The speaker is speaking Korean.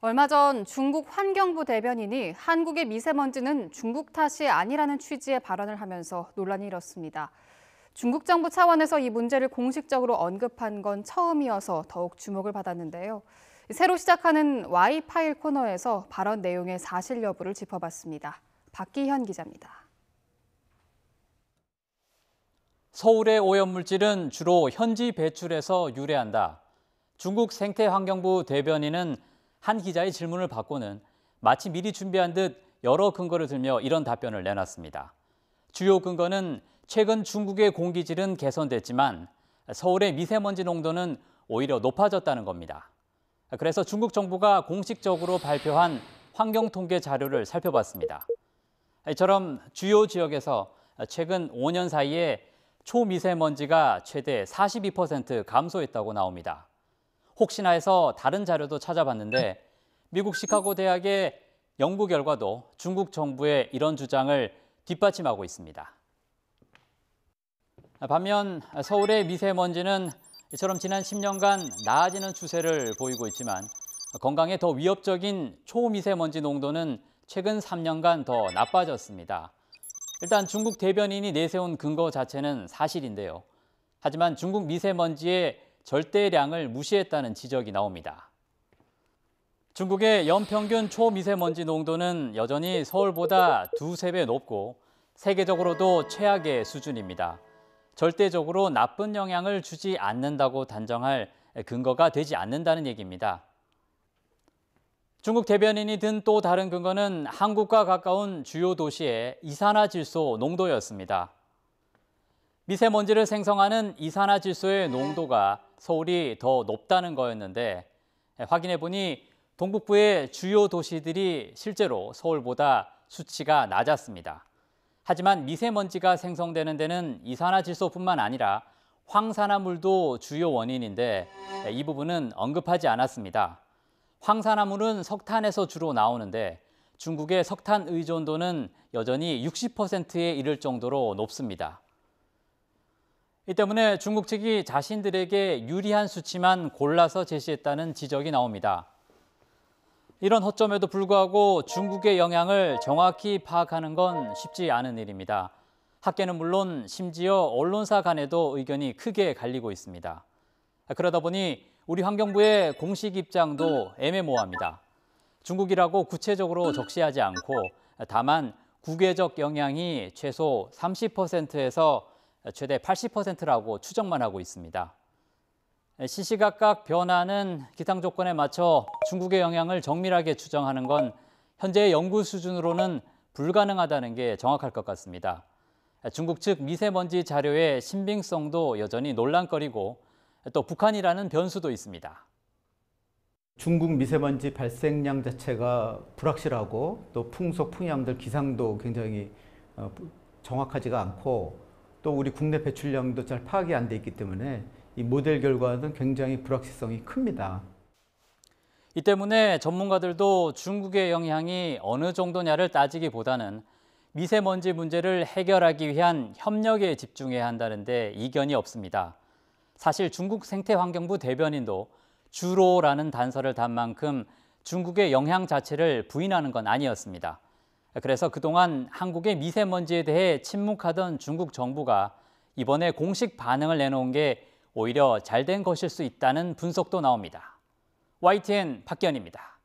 얼마 전 중국 환경부 대변인이 한국의 미세먼지는 중국 탓이 아니라는 취지의 발언을 하면서 논란이 일었습니다. 중국 정부 차원에서 이 문제를 공식적으로 언급한 건 처음이어서 더욱 주목을 받았는데요. 새로 시작하는 Y파일 코너에서 발언 내용의 사실 여부를 짚어봤습니다. 박기현 기자입니다. 서울의 오염물질은 주로 현지 배출에서 유래한다. 중국 생태환경부 대변인은 한 기자의 질문을 받고는 마치 미리 준비한 듯 여러 근거를 들며 이런 답변을 내놨습니다. 주요 근거는 최근 중국의 공기질은 개선됐지만 서울의 미세먼지 농도는 오히려 높아졌다는 겁니다. 그래서 중국 정부가 공식적으로 발표한 환경통계 자료를 살펴봤습니다. 이처럼 주요 지역에서 최근 5년 사이에 초미세먼지가 최대 42% 감소했다고 나옵니다. 혹시나 해서 다른 자료도 찾아봤는데 미국 시카고 대학의 연구 결과도 중국 정부의 이런 주장을 뒷받침하고 있습니다. 반면 서울의 미세먼지는 이처럼 지난 10년간 나아지는 추세를 보이고 있지만 건강에 더 위협적인 초미세먼지 농도는 최근 3년간 더 나빠졌습니다. 일단 중국 대변인이 내세운 근거 자체는 사실인데요. 하지만 중국 미세먼지의 절대량을 무시했다는 지적이 나옵니다. 중국의 연평균 초미세먼지 농도는 여전히 서울보다 두세 배 높고 세계적으로도 최악의 수준입니다. 절대적으로 나쁜 영향을 주지 않는다고 단정할 근거가 되지 않는다는 얘기입니다. 중국 대변인이 든 또 다른 근거는 한국과 가까운 주요 도시의 이산화질소 농도였습니다. 미세먼지를 생성하는 이산화질소의 농도가 서울이 더 높다는 거였는데 확인해 보니 동북부의 주요 도시들이 실제로 서울보다 수치가 낮았습니다. 하지만 미세먼지가 생성되는 데는 이산화질소뿐만 아니라 황산화물도 주요 원인인데 이 부분은 언급하지 않았습니다. 황산화물은 석탄에서 주로 나오는데 중국의 석탄 의존도는 여전히 60%에 이를 정도로 높습니다. 이 때문에 중국 측이 자신들에게 유리한 수치만 골라서 제시했다는 지적이 나옵니다. 이런 허점에도 불구하고 중국의 영향을 정확히 파악하는 건 쉽지 않은 일입니다. 학계는 물론 심지어 언론사 간에도 의견이 크게 갈리고 있습니다. 그러다 보니 우리 환경부의 공식 입장도 애매모호합니다. 중국이라고 구체적으로 적시하지 않고 다만 국외적 영향이 최소 30%에서 최대 80%라고 추정만 하고 있습니다. 시시각각 변하는 기상 조건에 맞춰 중국의 영향을 정밀하게 추정하는 건 현재의 연구 수준으로는 불가능하다는 게 정확할 것 같습니다. 중국 측 미세먼지 자료의 신빙성도 여전히 논란거리고 또 북한이라는 변수도 있습니다. 중국 미세먼지 발생량 자체가 불확실하고 또 풍속, 풍향들 기상도 굉장히 정확하지가 않고 또 우리 국내 배출량도 잘 파악이 안 돼 있기 때문에 이 모델 결과는 굉장히 불확실성이 큽니다. 이 때문에 전문가들도 중국의 영향이 어느 정도냐를 따지기보다는 미세먼지 문제를 해결하기 위한 협력에 집중해야 한다는데 이견이 없습니다. 사실 중국 생태환경부 대변인도 주로라는 단서를 단 만큼 중국의 영향 자체를 부인하는 건 아니었습니다. 그래서 그동안 한국의 미세먼지에 대해 침묵하던 중국 정부가 이번에 공식 반응을 내놓은 게 오히려 잘된 것일 수 있다는 분석도 나옵니다. YTN 박기현입니다.